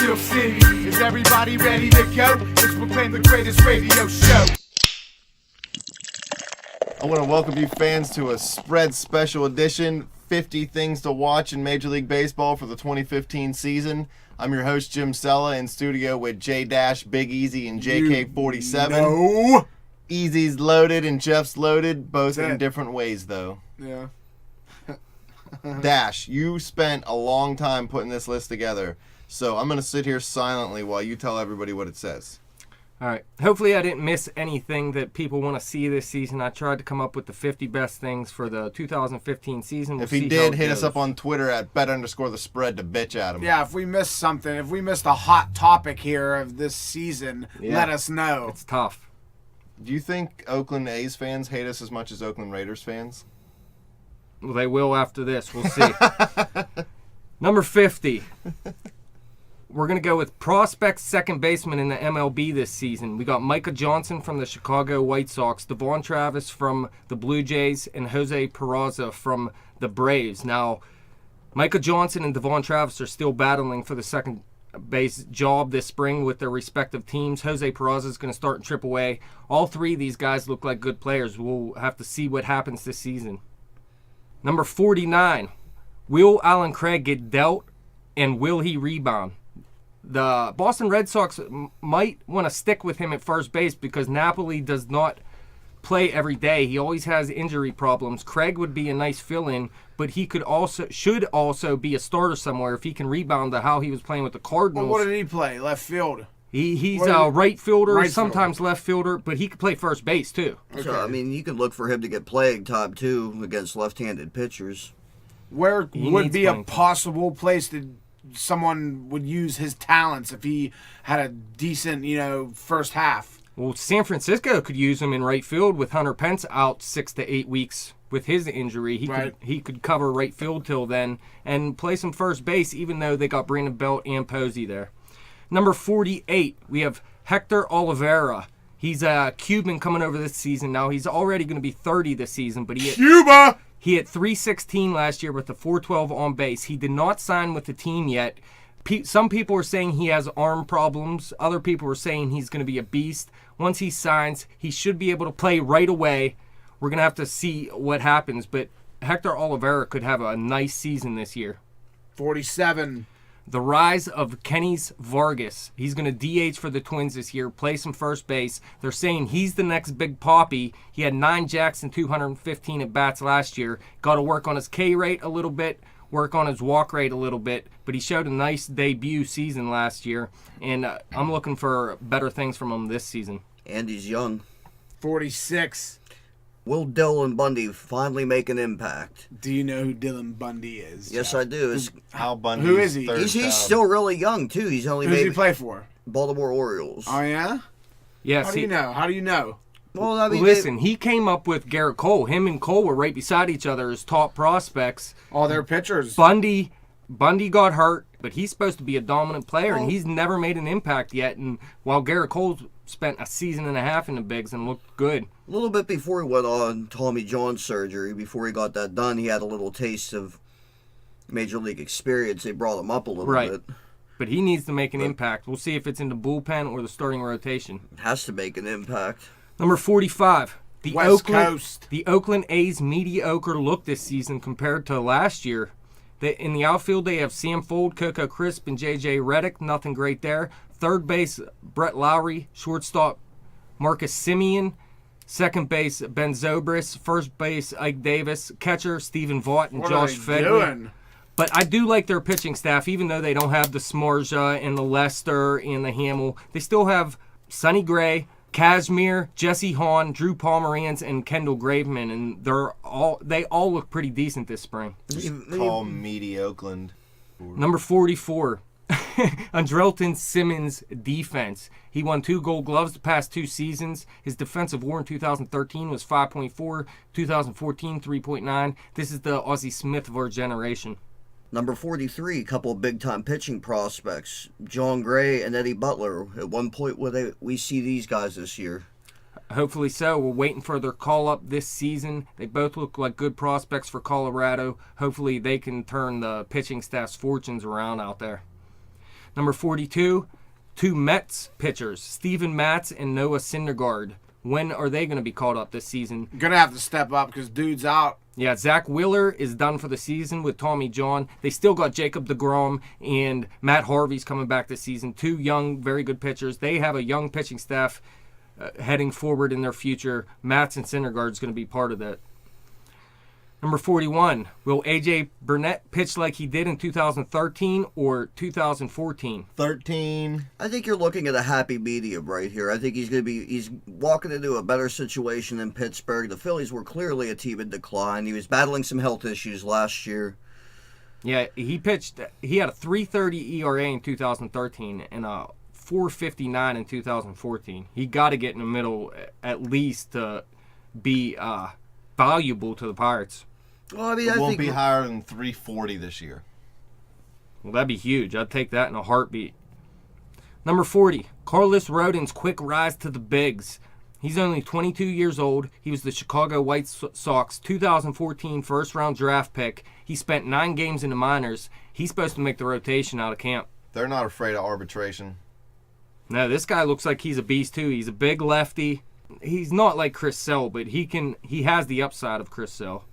Steel City. Is everybody ready to go? Let's proclaim the greatest radio show. I want to welcome you fans to a Spread Special Edition, 50 Things to Watch in Major League Baseball for the 2015 season. I'm your host, Jim Sella, in studio with JDash, Big Easy, and JK47. No. Easy's loaded and Jeff's loaded, both in different ways, though. Yeah. Dash, you spent a long time putting this list together, so I'm going to sit here silently while you tell everybody what it says. All right. Hopefully I didn't miss anything that people want to see this season. I tried to come up with the 50 best things for the 2015 season. If he did, hit us up on Twitter at bet_the_spread to bitch at him. Yeah, if we missed something, if we missed a hot topic here of this season, let us know. It's tough. Do you think Oakland A's fans hate us as much as Oakland Raiders fans? Well, they will after this. We'll see. Number 50. We're going to go with prospect second baseman in the MLB this season. We got Micah Johnson from the Chicago White Sox, Devon Travis from the Blue Jays, and Jose Peraza from the Braves. Now, Micah Johnson and Devon Travis are still battling for the second base job this spring with their respective teams. Jose Peraza is going to start in AAA. All three of these guys look like good players. We'll have to see what happens this season. Number 49. Will Allen Craig get dealt, and will he rebound? The Boston Red Sox might want to stick with him at first base because Napoli does not play every day. He always has injury problems. Craig would be a nice fill-in, but he should also be a starter somewhere if he can rebound to how he was playing with the Cardinals. Well, what did he play? Left field? He's a right fielder, sometimes left fielder, but he could play first base too. Okay. So, I mean, you could look for him to get playing time too against left-handed pitchers. Where would be a possible place that someone would use his talents if he had a decent, first half? Well, San Francisco could use him in right field with Hunter Pence out 6 to 8 weeks with his injury. He could cover right field till then and play some first base, even though they got Brandon Belt and Posey there. Number 48, we have Hector Oliveira. He's a Cuban coming over this season. Now, he's already going to be 30 this season, but he hit 316 last year with a 412 on base. He did not sign with the team yet. Some people are saying he has arm problems. Other people are saying he's going to be a beast. Once he signs, he should be able to play right away. We're going to have to see what happens, but Hector Oliveira could have a nice season this year. 47. The rise of Kenys Vargas. He's going to DH for the Twins this year, play some first base. They're saying he's the next big poppy. He had 9 jacks and 215 at-bats last year. Got to work on his K rate a little bit, work on his walk rate a little bit, but he showed a nice debut season last year, and I'm looking for better things from him this season. And he's young. 46. Will Dylan Bundy finally make an impact? Do you know who Dylan Bundy is? Yes, I do. Al Bundy. Who is he? He's still really young, too. He's only Who does he play for? Baltimore Orioles. Oh, yeah? Yes. How do you know? Well, I mean, listen, he came up with Garrett Cole. Him and Cole were right beside each other as top prospects. All their pitchers. Bundy got hurt, but he's supposed to be a dominant player, and he's never made an impact yet. And while Garrett Cole spent a season and a half in the bigs and looked good. A little bit before he went on Tommy John surgery, before he got that done, he had a little taste of Major League experience. They brought him up a little bit. But he needs to make an impact. We'll see if it's in the bullpen or the starting rotation. Has to make an impact. Number 45. West Coast. The Oakland A's mediocre look this season compared to last year. In the outfield, they have Sam Fuld, Coco Crisp, and J.J. Redick. Nothing great there. Third base, Brett Lowry. Shortstop, Marcus Semien. Second base, Ben Zobrist. First base, Ike Davis. Catcher, Stephen Vaught and Josh Fedley. But I do like their pitching staff, even though they don't have the Smarja and the Lester and the Hamill. They still have Sonny Gray, Kazmir, Jesse Hahn, Drew Pomeranz, and Kendall Graveman, and they all look pretty decent this spring. Just call meaty Oakland. Number 44, Andrelton Simmons' defense. He won 2 Gold Gloves the past 2 seasons. His defensive WAR in 2013 was 5.4, 2014 3.9. This is the Ozzie Smith of our generation. Number 43, a couple of big-time pitching prospects, John Gray and Eddie Butler. At one point, we see these guys this year. Hopefully so. We're waiting for their call-up this season. They both look like good prospects for Colorado. Hopefully they can turn the pitching staff's fortunes around out there. Number 42, two Mets pitchers, Steven Matz and Noah Syndergaard. When are they going to be called up this season? Gonna have to step up because dude's out. Yeah, Zach Wheeler is done for the season with Tommy John. They still got Jacob deGrom and Matt Harvey's coming back this season. Two young, very good pitchers. They have a young pitching staff heading forward in their future. Matz and Syndergaard is going to be part of that. Number 41, will A.J. Burnett pitch like he did in 2013 or 2014? 13. I think you're looking at a happy medium right here. I think he's walking into a better situation than Pittsburgh. The Phillies were clearly a team in decline. He was battling some health issues last year. Yeah, he had a 3.30 ERA in 2013 and a 4.59 in 2014. He got to get in the middle at least to be valuable to the Pirates. Well, I mean, It I won't think be higher than 340 this year. Well, that'd be huge. I'd take that in a heartbeat. Number 40, Carlos Rodon's quick rise to the bigs. He's only 22 years old. He was the Chicago White Sox 2014 first-round draft pick. He spent 9 games in the minors. He's supposed to make the rotation out of camp. They're not afraid of arbitration. No, this guy looks like he's a beast, too. He's a big lefty. He's not like Chris Sale, but he has the upside of Chris Sale.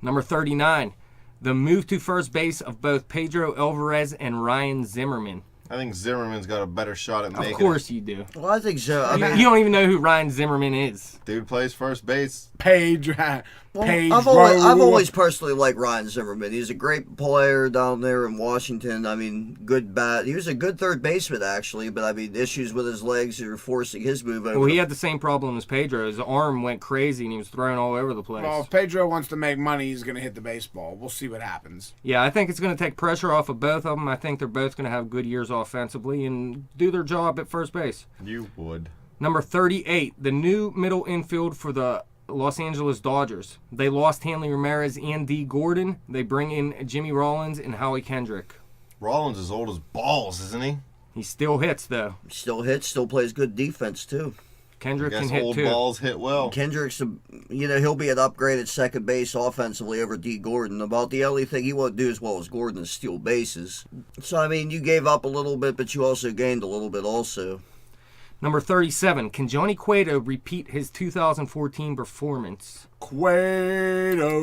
Number 39, the move to first base of both Pedro Alvarez and Ryan Zimmerman. I think Zimmerman's got a better shot at making Of course you do. Well, I think so. I mean, You don't even know who Ryan Zimmerman is. Dude plays first base. Pedro. I've always personally liked Ryan Zimmerman. He's a great player down there in Washington. I mean, good bat. He was a good third baseman, actually, but I mean, issues with his legs are forcing his move over. Well, he had the same problem as Pedro. His arm went crazy and he was thrown all over the place. Well, if Pedro wants to make money, he's going to hit the baseball. We'll see what happens. Yeah, I think it's going to take pressure off of both of them. I think they're both going to have good years offensively and do their job at first base. You would. Number 38, the new middle infield for the Los Angeles Dodgers. They lost Hanley Ramirez and D. Gordon. They bring in Jimmy Rollins and Howie Kendrick. Rollins is old as balls, isn't he? He still hits, though. Still hits, still plays good defense, too. Kendrick I can guess hit, old too. balls hit well. Kendrick's, he'll be an upgrade at second base offensively over D. Gordon. About the only thing he won't do as well as Gordon is steal bases. So, I mean, you gave up a little bit, but you also gained a little bit also. Number 37, can Johnny Cueto repeat his 2014 performance? Cueto.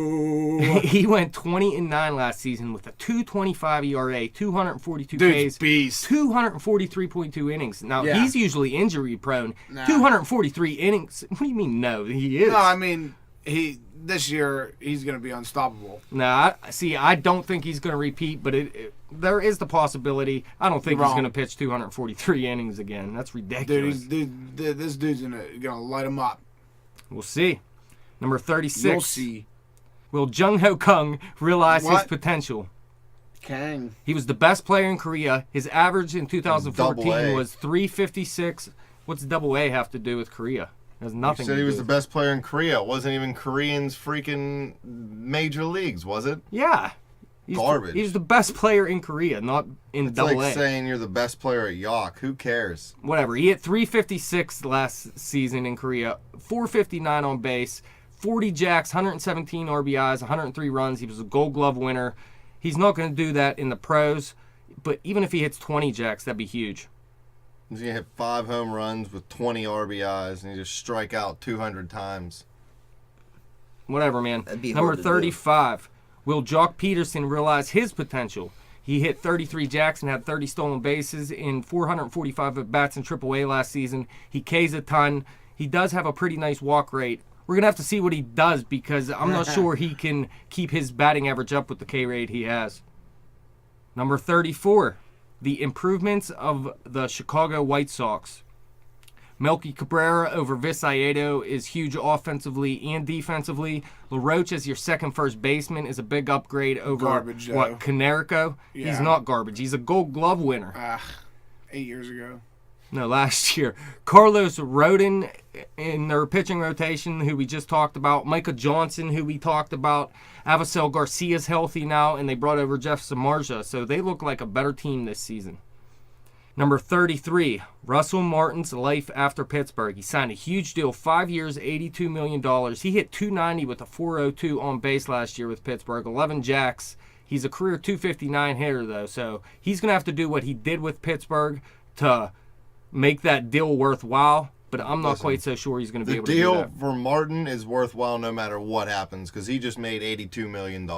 He went 20-9 last season with a 2.25 ERA, 242 Dude's Ks, beast. 243.2 innings. Now, Yeah. he's usually injury prone. Nah. 243 innings. What do you mean, no? He is. No, I mean, this year, he's going to be unstoppable. Nah, I don't think he's going to repeat, but there is the possibility. I don't think You're he's wrong. going to pitch 243 innings again. That's ridiculous. This dude's going to light him up. We'll see. Number 36. You'll see. Will Jung Ho Kung realize his What? potential? Kang. He was the best player in Korea. His average in 2014 Double-A. was 356. What's double A have to do with Korea? It has You nothing said to he do was the with best player in Korea. It wasn't even Koreans freaking major leagues, was it? Yeah. Garbage. He was the best player in Korea, not in It's double like A. saying you're the best player at York. Who cares? Whatever. He hit 356 last season in Korea, 459 on base, 40 jacks, 117 RBIs, 103 runs. He was a Gold Glove winner. He's not going to do that in the pros, but even if he hits 20 jacks, that'd be huge. He's going to hit 5 home runs with 20 RBIs and he just strike out 200 times. Whatever, man. That'd be Number hard to do. 35. Will Jock Peterson realize his potential? He hit 33 jacks and had 30 stolen bases in 445 at-bats in AAA last season. He Ks a ton. He does have a pretty nice walk rate. We're going to have to see what he does because I'm not sure he can keep his batting average up with the K rate he has. Number 34. The improvements of the Chicago White Sox. Melky Cabrera over Visiedo is huge offensively and defensively. LaRoche as your second first baseman is a big upgrade over Garbage, though. Canerico. He's Yeah. not garbage. He's a Gold Glove winner. 8 years ago. No, last year. Carlos Rodon in their pitching rotation, who we just talked about. Micah Johnson, who we talked about. Avisel Garcia's healthy now, and they brought over Jeff Samardzija. So they look like a better team this season. Number 33, Russell Martin's life after Pittsburgh. He signed a huge deal, 5 years, $82 million. He hit 290 with a 402 on base last year with Pittsburgh, 11 jacks. He's a career 259 hitter, though, so he's going to have to do what he did with Pittsburgh to make that deal worthwhile, but I'm not quite so sure he's going to be able to do that. The deal for Martin is worthwhile no matter what happens because he just made $82 million.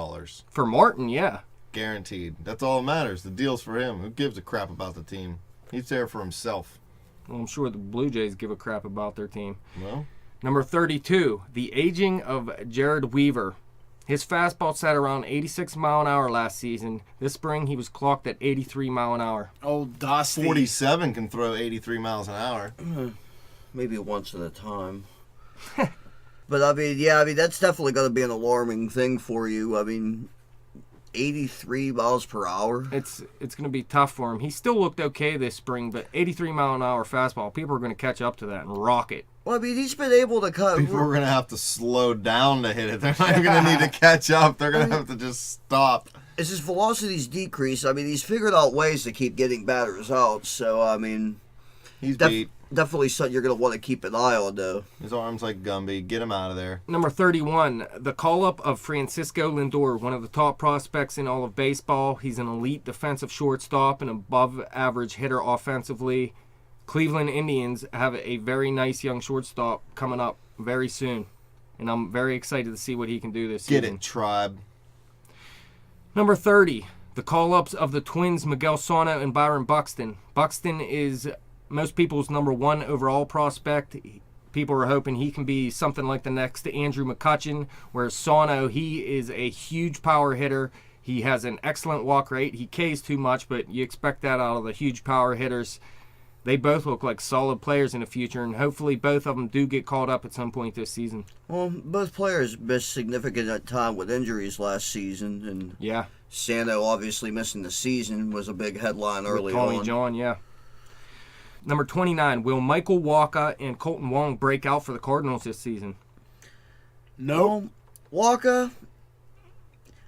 For Martin, yeah. Guaranteed. That's all that matters. The deal's for him. Who gives a crap about the team? He's there for himself. Well, I'm sure the Blue Jays give a crap about their team. Well, Number 32, the aging of Jared Weaver. His fastball sat around 86 mile an hour last season. This spring, he was clocked at 83 mile an hour. Old Dusty. 47 can throw 83 miles an hour. Maybe once at a time. But I mean, that's definitely going to be an alarming thing for you. I mean, 83 miles per hour. It's going to be tough for him. He still looked okay this spring, but 83 mile an hour fastball, people are going to catch up to that and rock it. Well, I mean, he's been able to cut. People are going to have to slow down to hit it. They're not even going to need to catch up. They're going to have to just stop. As his velocity's decreased, I mean, he's figured out ways to keep getting batters out. So, I mean, He's beat. Definitely something you're going to want to keep an eye on, though. His arm's like Gumby. Get him out of there. Number 31, the call-up of Francisco Lindor, one of the top prospects in all of baseball. He's an elite defensive shortstop and above-average hitter offensively. Cleveland Indians have a very nice young shortstop coming up very soon, and I'm very excited to see what he can do this season. Get it, Tribe. Number 30, the call-ups of the Twins, Miguel Sano and Byron Buxton. Buxton is most people's number 1 overall prospect. People are hoping he can be something like the next Andrew McCutchen, whereas Sano, he is a huge power hitter. He has an excellent walk rate. He Ks too much, but you expect that out of the huge power hitters. They both look like solid players in the future, and hopefully both of them do get called up at some point this season. Well, both players missed significant time with injuries last season, and Yeah. Sano obviously missing the season was a big headline early With Tommy on. John, yeah. Number 29, will Michael Wacha and Colton Wong break out for the Cardinals this season? Nope. Walker,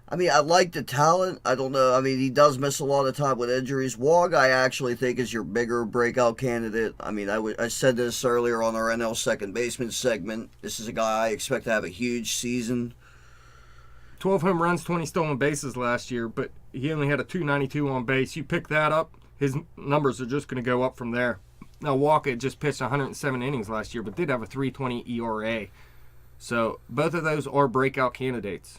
I mean, I like the talent. I don't know. I mean, he does miss a lot of time with injuries. Wong, I actually think, is your bigger breakout candidate. I mean, I said this earlier on our NL second baseman segment. This is a guy I expect to have a huge season. 12 home runs, 20 stolen bases last year, but he only had a 292 on base. You pick that up, his numbers are just going to go up from there. Now, Walker just pitched 107 innings last year, but did have a 3.20 ERA. So both of those are breakout candidates.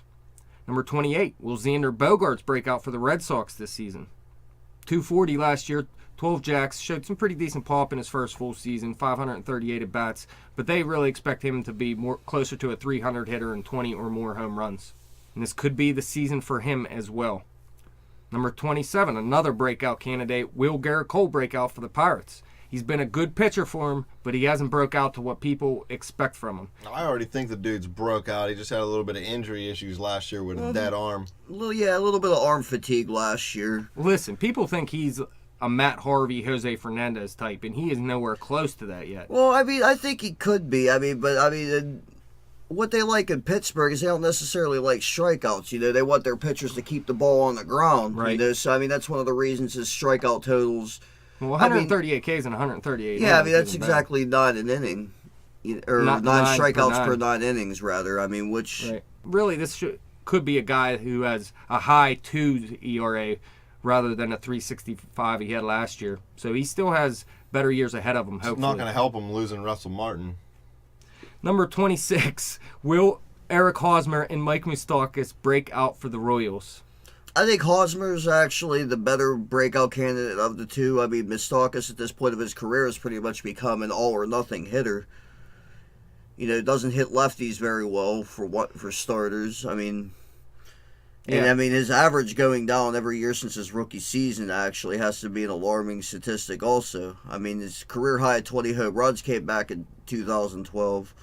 Number 28, will Xander Bogaerts break out for the Red Sox this season? 240 last year, 12 jacks, showed some pretty decent pop in his first full season, 538 at-bats, but they really expect him to be more closer to a 300 hitter and 20 or more home runs. And this could be the season for him as well. Number 27, another breakout candidate, will Garrett Cole break out for the Pirates? He's been a good pitcher for him, but he hasn't broke out to what people expect from him. I already think the dude's broke out. He just had a little bit of injury issues last year with a dead arm. A little bit of arm fatigue last year. Listen, people think he's a Matt Harvey, Jose Fernandez type, and he is nowhere close to that yet. Well, I mean, I think he could be. What they like in Pittsburgh is they don't necessarily like strikeouts. You know, they want their pitchers to keep the ball on the ground. Right. You know, so I mean, that's one of the reasons his strikeout totals. Well, 138 Ks and 138. Yeah, I mean, that's isn't bad. exactly 9 an inning, or Not 9 9 per strikeouts 9. per 9 innings, rather. I mean, which Right. Really, this could be a guy who has a high 2 ERA rather than a 3.65 he had last year. So he still has better years ahead of him, hopefully. It's not going to help him losing Russell Martin. Number 26, will Eric Hosmer and Mike Moustakas break out for the Royals? I think Hosmer's actually the better breakout candidate of the two. I mean, Moustakas at this point of his career has pretty much become an all-or-nothing hitter. You know, doesn't hit lefties very well for starters. I mean, and Yeah. I mean his average going down every year since his rookie season actually has to be an alarming statistic. Also, I mean his career high 20 home runs came back in 2012.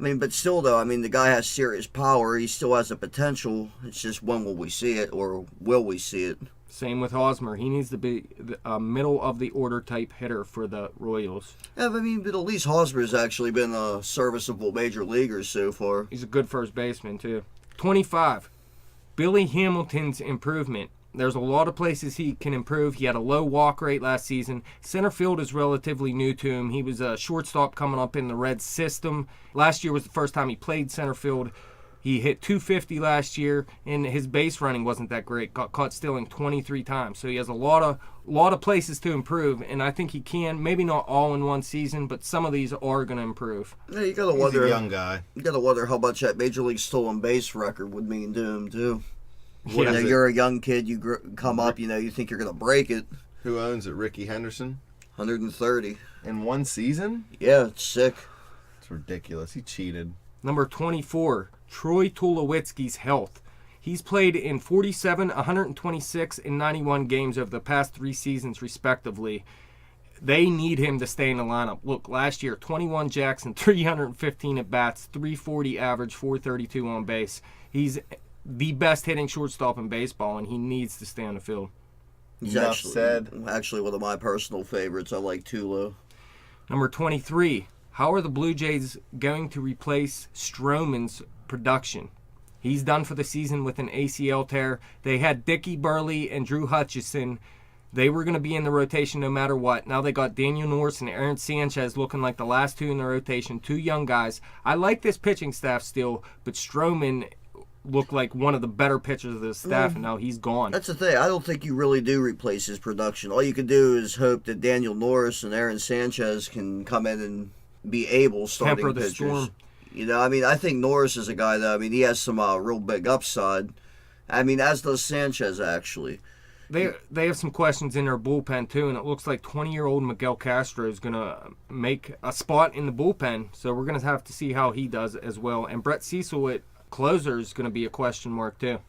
I mean, but still though, I mean the guy has serious power. He still has the potential. It's just when will we see it, or will we see it? Same with Hosmer. He needs to be a middle-of-the-order type hitter for the Royals. Yeah, I mean, but at least Hosmer's actually been a serviceable major leaguer so far. He's a good first baseman, too. 25, Billy Hamilton's improvement. There's a lot of places he can improve. He had a low walk rate last season. Center field is relatively new to him. He was a shortstop coming up in the Reds system. Last year was the first time he played center field. He hit 250 last year, and his base running wasn't that great. Got caught stealing 23 times. So he has a lot of places to improve, and I think he can. Maybe not all in one season, but some of these are going to improve. Yeah, you gotta He's wonder. a young guy. You gotta wonder how much that major league stolen base record would mean to him too. What You know, is it? you're a young kid. You come up. You know, you think you're gonna break it. Who owns it? Ricky Henderson? 130. In one season? Yeah, it's sick. It's ridiculous. He cheated. Number 24, Troy Tulowitzki's health. He's played in 47, 126, and 91 games over the past 3 seasons, respectively. They need him to stay in the lineup. Look, last year, 21 jacks and 315 at-bats, 340 average, 432 on base. He's the best hitting shortstop in baseball, and he needs to stay on the field. He's Enough said. actually one of my personal favorites. I like Tulo. Number 23, how are the Blue Jays going to replace Stroman's production? He's done for the season with an ACL tear. They had Dickie Burley and Drew Hutchison. They were going to be in the rotation no matter what. Now they got Daniel Norris and Aaron Sanchez looking like the last 2 in the rotation. 2 young guys. I like this pitching staff still, but Stroman looked like one of the better pitchers of the staff, and now he's gone. That's the thing. I don't think you really do replace his production. All you can do is hope that Daniel Norris and Aaron Sanchez can come in and be able starting Temper the pitchers. storm. You know, I mean, I think Norris is a guy that, I mean, he has some real big upside. I mean, as does Sanchez, actually. They have some questions in their bullpen, too, and it looks like 20-year-old Miguel Castro is going to make a spot in the bullpen, so we're going to have to see how he does as well. And Brett Cecil at closer is going to be a question mark, too.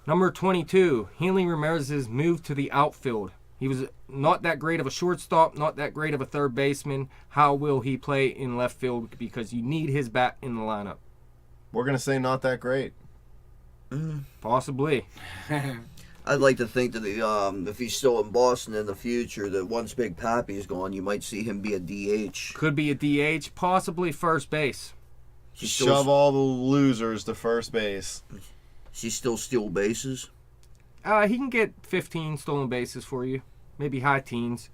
Number 22, Hanley Ramirez's move to the outfield. He was not that great of a shortstop, not that great of a third baseman. How will he play in left field? Because you need his bat in the lineup. We're going to say not that great. Possibly. I'd like to think that if he's still in Boston in the future, that once Big Pappy's gone, you might see him be a DH. Could be a DH, possibly first base. Shove all the losers to first base. Does he still steal bases? He can get 15 stolen bases for you. Maybe high teens.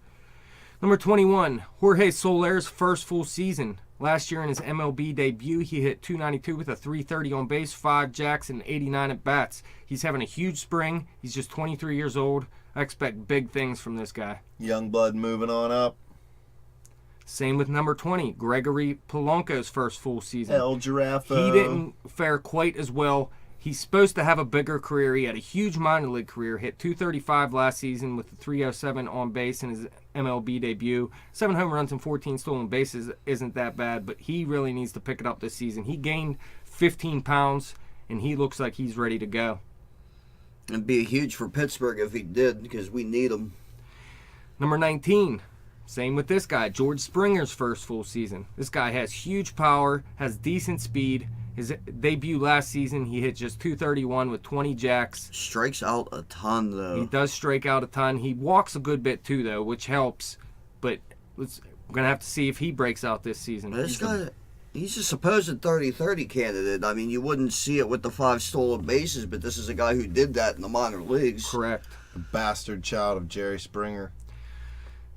Number 21, Jorge Soler's first full season. Last year in his MLB debut, he hit .292 with a .330 on base, 5 jacks, and 89 at-bats. He's having a huge spring. He's just 23 years old. I expect big things from this guy. Young blood moving on up. Same with number 20, Gregory Polanco's first full season. El Giraffe. He didn't fare quite as well. He's supposed to have a bigger career. He had a huge minor league career. Hit .235 last season with a .307 on base in his MLB debut. 7 home runs and 14 stolen bases isn't that bad, but he really needs to pick it up this season. He gained 15 pounds, and he looks like he's ready to go. It'd be huge for Pittsburgh if he did, because we need him. Number 19, same with this guy, George Springer's first full season. This guy has huge power, has decent speed. His debut last season, he hit just .231 with 20 jacks. Strikes out a ton, though. He does strike out a ton. He walks a good bit, too, though, which helps. But we're going to have to see if he breaks out this season. This guy, he's a supposed 30-30 candidate. I mean, you wouldn't see it with the 5 stolen bases, but this is a guy who did that in the minor leagues. Correct. The bastard child of Jerry Springer.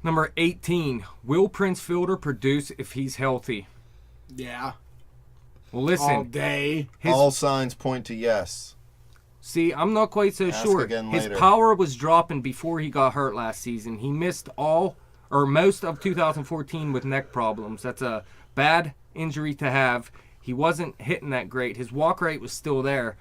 Number 18, will Prince Fielder produce if he's healthy? Yeah. Well, listen. All day. All signs point to yes. See, I'm not quite so Ask sure. again His later. power was dropping before he got hurt last season. He missed most of 2014 with neck problems. That's a bad injury to have. He wasn't hitting that great. His walk rate was still there.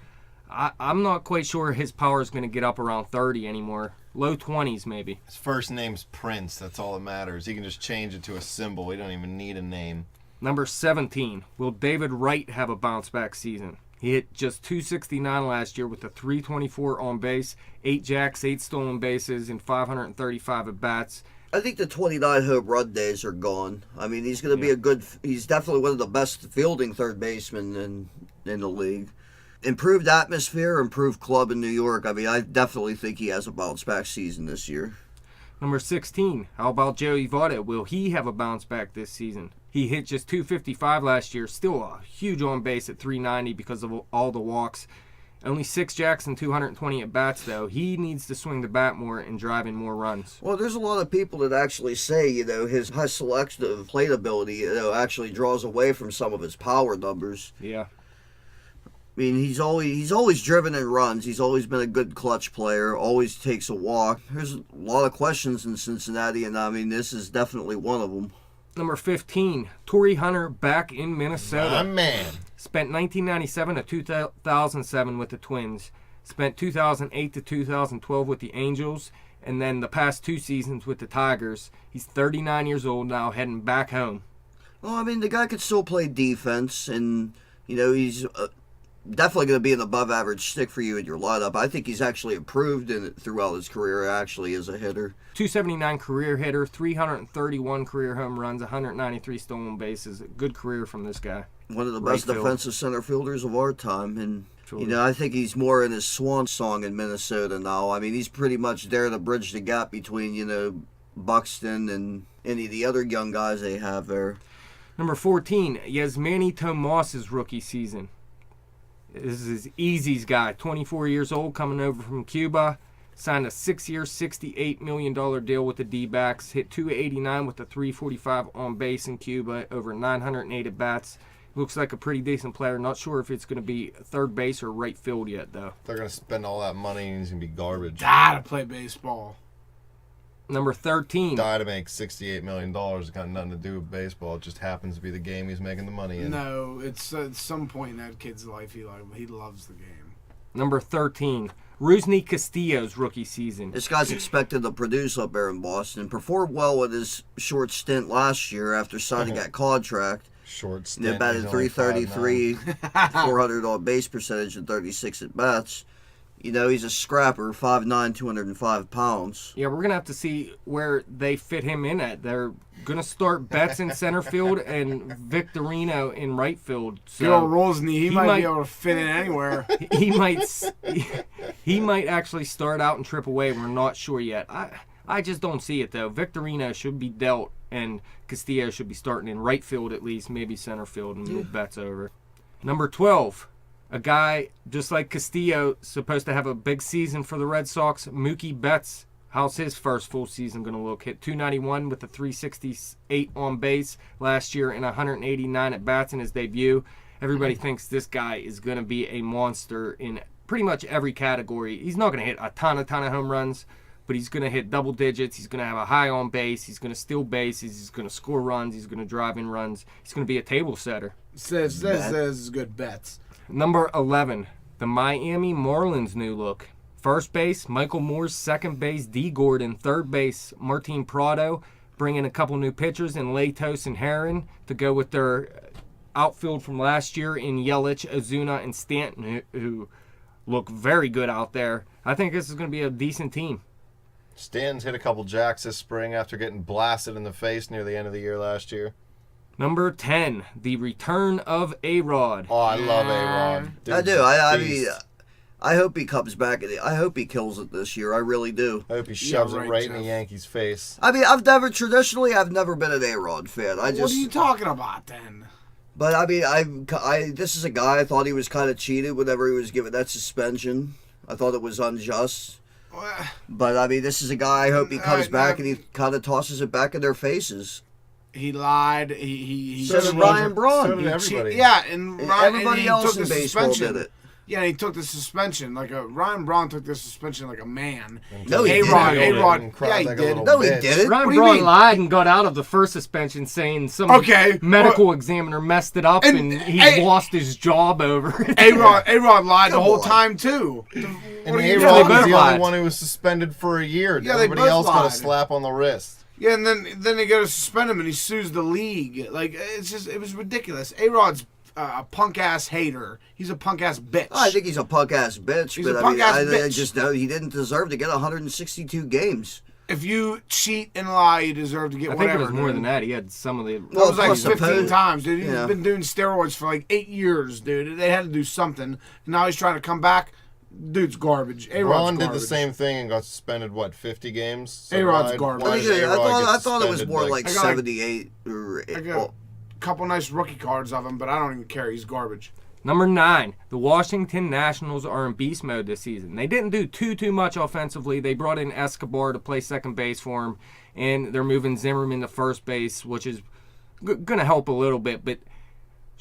I'm not quite sure his power is going to get up around 30 anymore. Low 20s maybe. His first name's Prince. That's all that matters. He can just change it to a symbol. He don't even need a name. Number 17, will David Wright have a bounce-back season? He hit just .269 last year with a .324 on base, 8 jacks, 8 stolen bases, and 535 at-bats. I think the 29 home run days are gone. I mean, he's going to be he's definitely one of the best fielding third basemen in the league. Improved atmosphere, improved club in New York. I mean, I definitely think he has a bounce-back season this year. Number 16, how about Joey Votto? Will he have a bounce-back this season? He hit just .255 last year, still a huge on base at .390 because of all the walks. Only 6 jacks and 220 at-bats, though. He needs to swing the bat more and drive in more runs. Well, there's a lot of people that actually say, his high selective plate ability, actually draws away from some of his power numbers. Yeah. mean, he's always driven in runs. He's always been a good clutch player. Always takes a walk. There's a lot of questions in Cincinnati, and I mean, this is definitely one of them. Number 15, Turi Hunter back in Minnesota. My man. Spent 1997 to 2007 with the Twins. Spent 2008 to 2012 with the Angels. And then the past 2 seasons with the Tigers. He's 39 years old now, heading back home. Well, I mean, the guy could still play defense, and, you know, he's definitely going to be an above-average stick for you in your lineup. I think he's actually improved throughout his career, actually, as a hitter. 279 career hitter, 331 career home runs, 193 stolen bases. A good career from this guy. One of the best defensive center fielders of our time, and Sure. you know, I think he's more in his swan song in Minnesota now. I mean, he's pretty much there to bridge the gap between, you know, Buxton and any of the other young guys they have there. Number 14, Yasmani Tomas's rookie season. This is Easy's guy, 24 years old, coming over from Cuba. Signed a 6-year, $68 million deal with the D-backs. Hit .289 with a .345 on base in Cuba, over 908 at-bats. Looks like a pretty decent player. Not sure if it's going to be third base or right field yet, though. They're going to spend all that money and he's going to be garbage. Die to play baseball. Number 13. Die to make $68 million. It's got nothing to do with baseball. It just happens to be the game he's making the money in. No, it's at some point in that kid's life he loves the game. Number 13. Rusney Castillo's rookie season. This guy's expected to produce up there in Boston. Performed well with his short stint last year after signing that contract. Short They stint. batted he's only 333, 400 on base percentage, and 36 at bats. You know, he's a scrapper, 5'9", 205 pounds. Yeah, we're going to have to see where they fit him in at. They're going to start Betts in center field and Victorino in right field. So Joe Rosny, he might be able to fit in anywhere. he might actually start out in AAA. We're not sure yet. I just don't see it, though. Victorino should be dealt, and Castillo should be starting in right field at least, maybe center field, and move Betts over. Number 12. A guy just like Castillo, supposed to have a big season for the Red Sox. Mookie Betts, how's his first full season going to look? Hit .291 with a .368 on base last year and 189 at bats in his debut. Everybody thinks this guy is going to be a monster in pretty much every category. He's not going to hit a ton of home runs, but he's going to hit double digits. He's going to have a high on base. He's going to steal bases. He's going to score runs. He's going to drive in runs. He's going to be a table setter. Says good bets. Number 11, the Miami Marlins new look. First base, Michael Moore's. Second base, D. Gordon. Third base, Martin Prado. Bringing a couple new pitchers in Latos and Herron to go with their outfield from last year in Yelich, Ozuna, and Stanton, who look very good out there. I think this is going to be a decent team. Stanton's hit a couple jacks this spring after getting blasted in the face near the end of the year last year. Number 10, the return of A-Rod. Oh, I love A-Rod. I do. I mean, I hope he comes back. I hope he kills it this year. I really do. I hope he shoves it right in Jeff. the Yankees' face. I mean, I've never been an A-Rod fan. What are you talking about then? But I mean, this is a guy I thought he was kind of cheated whenever he was given that suspension. I thought it was unjust. But I mean, this is a guy I hope he comes back and he kind of tosses it back in their faces. He lied. He So did Ryan Braun. So did everybody. Yeah, and Everybody else took in the baseball suspension. did it. Yeah, and he took the suspension Ryan Braun took the suspension like a man. No, he A-Rod, didn't. A-Rod, And cried yeah, he like a did. little No, he bitch. didn't. Ryan What do you Braun mean? lied and got out of the first suspension saying some medical examiner messed it up and he lost his job over it. A-Rod lied the Come whole on. time too. And What are you A-Rod doing? was the lied. only one who was suspended for a year. Yeah, they Everybody both else got a lied. slap on the wrist. Yeah, and then they go to suspend him and he sues the league. Like it was ridiculous. A-Rod's a punk ass hater. He's a punk ass bitch. I think he's a punk ass bitch. He's but a I mean, punk-ass I bitch. just know he didn't deserve to get 162 games. If you cheat and lie, you deserve to get I whatever. think it was more dude. than that. He had some of the... That was like plus the 15 pony. times, dude. He's Yeah. been doing steroids for like 8 years, dude. They had to do something. And now he's trying to come back. Dude's garbage. A-Rod's Braun did garbage. the same thing and got suspended, 50 games? So A-Rod's why- garbage. why I, did think A-Rod I get thought it was suspended, more like I got, 78 or I got a couple nice rookie cards of him, but I don't even care. He's garbage. Number 9, the Washington Nationals are in beast mode this season. They didn't do too much offensively. They brought in Escobar to play second base for him, and they're moving Zimmerman to first base, which is going to help a little bit. But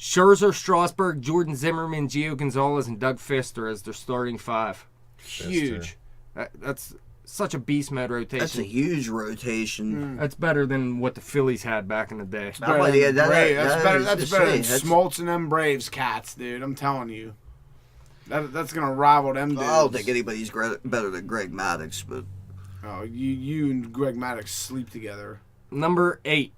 Scherzer, Strasburg, Jordan Zimmerman, Gio Gonzalez, and Doug Fister as their starting 5. Huge. That's such a beast mode rotation. That's a huge rotation. That's better than what the Phillies had back in the day. That's better than Smoltz and them Braves cats, dude. I'm telling you. That's going to rival them dudes. I don't think anybody's better than Greg Maddux, but... Oh, you and Greg Maddux sleep together. Number 8.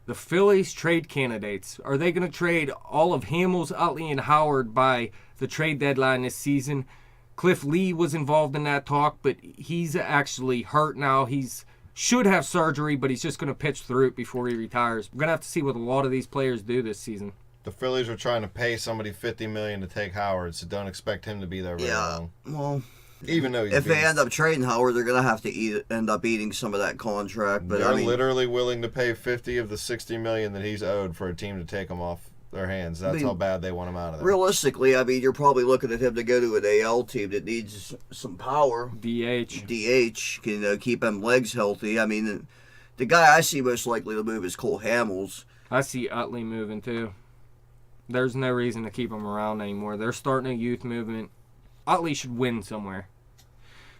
The Phillies trade candidates. Are they going to trade all of Hamels, Utley, and Howard by the trade deadline this season? Cliff Lee was involved in that talk, but he's actually hurt now. He's should have surgery, but he's just going to pitch through it before he retires. We're going to have to see what a lot of these players do this season. The Phillies are trying to pay somebody $50 million to take Howard, so don't expect him to be there very long. Well... Even though if they end up trading Howard, they're going to have to end up eating some of that contract. But they're literally willing to pay 50 of the $60 million that he's owed for a team to take him off their hands. That's how bad they want him out of there. Realistically, I mean, you're probably looking at him to go to an AL team that needs some power. DH. Can keep him legs healthy. I mean, the guy I see most likely to move is Cole Hamels. I see Utley moving too. There's no reason to keep him around anymore. They're starting a youth movement. Utley should win somewhere.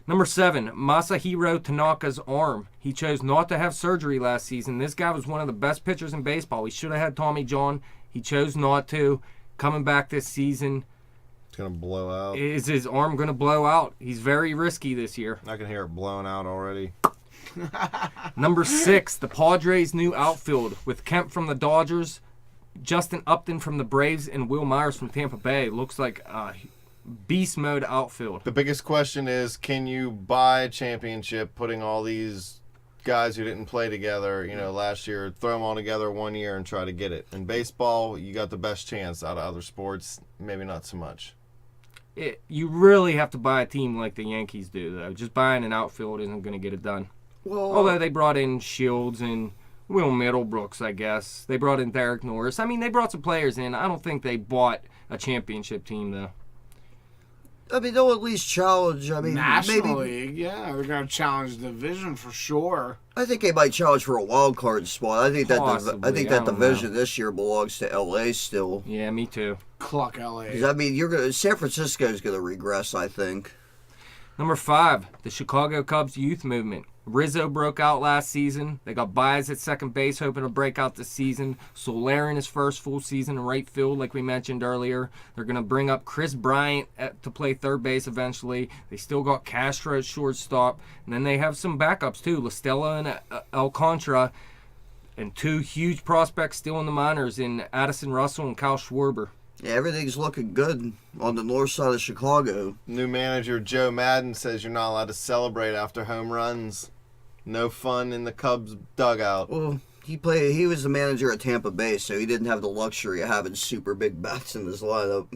Number 7, Masahiro Tanaka's arm. He chose not to have surgery last season. This guy was one of the best pitchers in baseball. He should have had Tommy John. He chose not to. Coming back this season. It's going to blow out. Is his arm going to blow out? He's very risky this year. I can hear it blowing out already. Number 6, the Padres' new outfield with Kemp from the Dodgers, Justin Upton from the Braves, and Will Myers from Tampa Bay. Looks like beast mode outfield. The biggest question is, can you buy a championship putting all these guys who didn't play together, last year, throw them all together 1 year and try to get it? In baseball, you got the best chance. Out of other sports, maybe not so much. You really have to buy a team like the Yankees do, though. Just buying an outfield isn't going to get it done. Well, although they brought in Shields and Will Middlebrooks, I guess. They brought in Derek Norris. I mean, they brought some players in. I don't think they bought a championship team, though. I mean, they'll at least challenge. I mean, National maybe, League, yeah, they're going to challenge the division for sure. I think they might challenge for a wild card spot. I think Possibly, that division this year belongs to LA still. Yeah, me too. Cluck LA. 'Cause, I mean, San Francisco's going to regress, I think. Number 5, the Chicago Cubs youth movement. Rizzo broke out last season. They got Baez at second base, hoping to break out this season. Soler in his first full season in right field, like we mentioned earlier. They're going to bring up Chris Bryant to play third base eventually. They still got Castro at shortstop. And then they have some backups, too. La Stella and Alcantara. And 2 huge prospects still in the minors in Addison Russell and Kyle Schwarber. Yeah, everything's looking good on the north side of Chicago. New manager Joe Madden says you're not allowed to celebrate after home runs. No fun in the Cubs dugout. Well, he was the manager at Tampa Bay, so he didn't have the luxury of having super big bats in his lineup,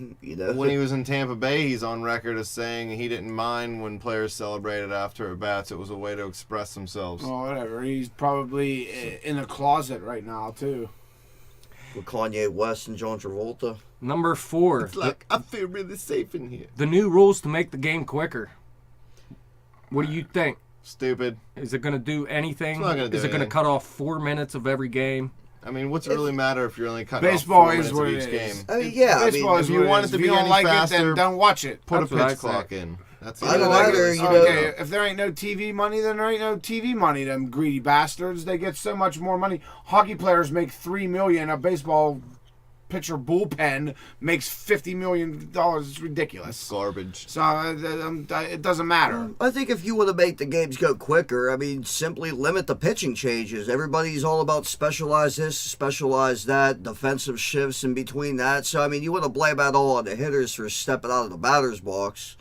When he was in Tampa Bay, he's on record as saying he didn't mind when players celebrated after at bats. It was a way to express themselves. Well, whatever. He's probably in a closet right now, too. With Kanye West and John Travolta. Number 4. It's like, I feel really safe in here. The new rules to make the game quicker. What do you think? Stupid. Is it going to do anything? It's not gonna do Is it going to anything. cut off 4 minutes of every game? I mean, what's it really matter if you're only cutting Baseball off 4 is minutes what of it each is. game? I mean, yeah. Baseball is if you what want is. it to If be you don't any like faster, it, then don't watch it. Put That's a what I pitch say. clock in. That's I don't it. either, Okay, if there ain't no TV money, then there ain't no TV money. Them greedy bastards. They get so much more money. Hockey players make $3 million. A baseball pitcher bullpen makes $50 million. It's ridiculous. Garbage. So it doesn't matter. I think if you want to make the games go quicker, I mean, simply limit the pitching changes. Everybody's all about specialize this, specialize that, defensive shifts in between that. So, I mean, you want to blame that all on the hitters for stepping out of the batter's box,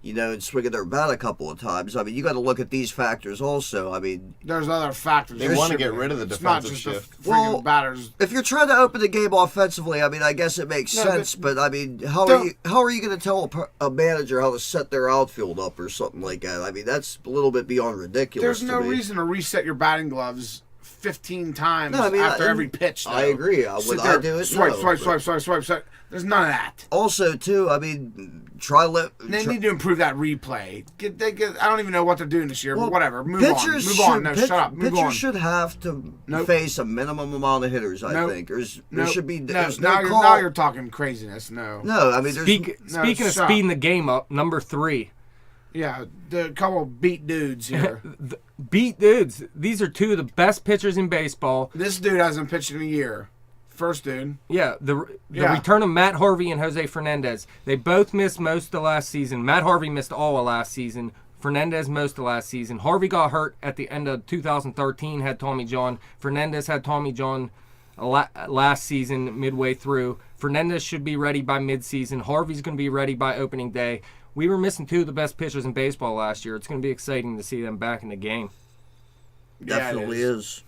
and swinging their bat a couple of times. I mean, you got to look at these factors also. I mean, There's other factors. They want to get rid of the It's not defensive just the shift. freaking batters. if you're trying to open the game offensively, I mean, I guess it makes sense. But I mean, how are you going to tell a manager how to set their outfield up or something like that? I mean, that's a little bit beyond ridiculous. There's no reason to reset your batting gloves 15 times No, I mean, after every pitch. Though. I agree. Would Sit I there, do it? Swipe, No, swipe, but- swipe, swipe, swipe, swipe. There's none of that. Also, too, I mean, try let. They try- need to improve that replay. I don't even know what they're doing this year, Well, but whatever. Move pitchers on. Move on. No, should- shut up. Move pitchers on. should have to Nope. face a minimum amount of hitters. I Nope. think there Nope. should be. No, There's now, call. now you're talking craziness. No. No, I mean, there's. Speaking of shut up. speeding the game up, number 3. Yeah, the couple beat dudes here. Beat dudes. These are two of the best pitchers in baseball. This dude hasn't pitched in a year. First dude. Yeah, the Yeah. return of Matt Harvey and Jose Fernandez. They both missed most of last season. Matt Harvey missed all of last season. Fernandez most of last season. Harvey got hurt at the end of 2013, had Tommy John. Fernandez had Tommy John last season, midway through. Fernandez should be ready by midseason. Harvey's going to be ready by opening day. We were missing two of the best pitchers in baseball last year. It's going to be exciting to see them back in the game. Definitely Yeah, it is.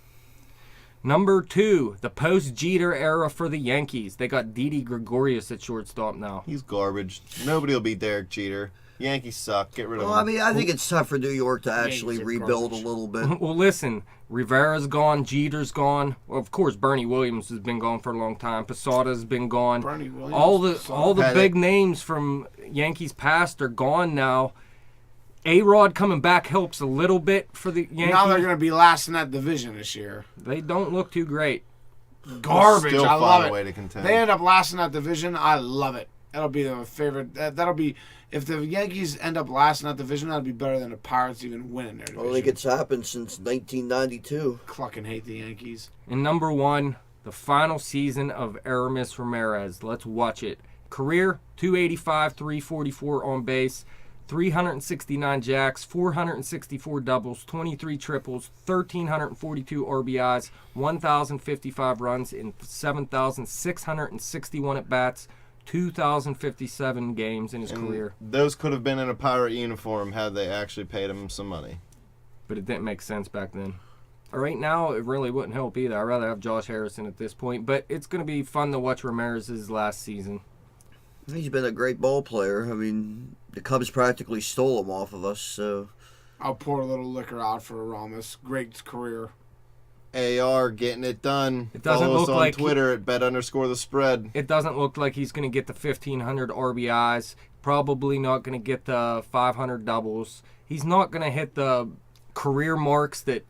Number 2, the post-Jeter era for the Yankees. They got Didi Gregorius at shortstop now. He's garbage. Nobody will beat Derek Jeter. Yankees suck. Get rid of Well, him. I mean, I think it's time for New York to actually Yankees are rebuild a garbage. little bit. Well, listen, Rivera's gone, Jeter's gone. Well, of course, Bernie Williams has been gone for a long time. Posada's been gone. Bernie Williams, all the Posada. big names from Yankees past are gone now. A-Rod coming back helps a little bit for the Yankees. Now they're going to be last in that division this year. They don't look too great. Garbage. Still I find love a it. way to contend. They end up last in that division. I love it. That'll be the favorite. That'll be if the Yankees end up last in that division. That'll be better than the Pirates even winning their I division. don't think it's happened since 1992. Fucking hate the Yankees. And number 1, the final season of Aramis Ramirez. Let's watch it. Career 285, 344 on base, 369 jacks, 464 doubles, 23 triples, 1,342 RBIs, 1,055 runs in 7,661 at bats, 2,057 games in his career. Those could have been in a Pirate uniform had they actually paid him some money. But it didn't make sense back then. Right now, it really wouldn't help either. I'd rather have Josh Harrison at this point. But it's going to be fun to watch Ramirez's last season. He's been a great ball player. I mean, the Cubs practically stole him off of us, so. I'll pour a little liquor out for Ramos. Great career. AR getting it done. It doesn't Follow us look on like Twitter at bet_the_spread. It doesn't look like he's going to get the 1,500 RBIs. Probably not going to get the 500 doubles. He's not going to hit the career marks that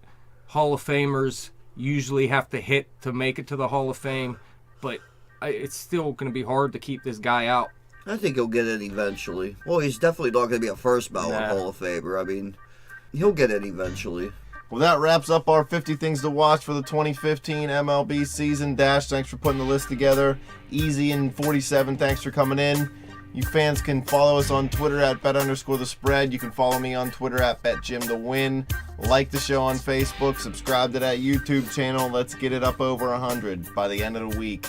Hall of Famers usually have to hit to make it to the Hall of Fame. But it's still going to be hard to keep this guy out. I think he'll get it eventually. Well, he's definitely not going to be a first ballot Nah. Hall of Famer. I mean, he'll get it eventually. Well, that wraps up our 50 things to watch for the 2015 MLB season. Dash, thanks for putting the list together. Easy and 47, thanks for coming in. You fans can follow us on Twitter at bet_the_spread. You can follow me on Twitter at betjimthewin. Like the show on Facebook. Subscribe to that YouTube channel. Let's get it up over 100 by the end of the week.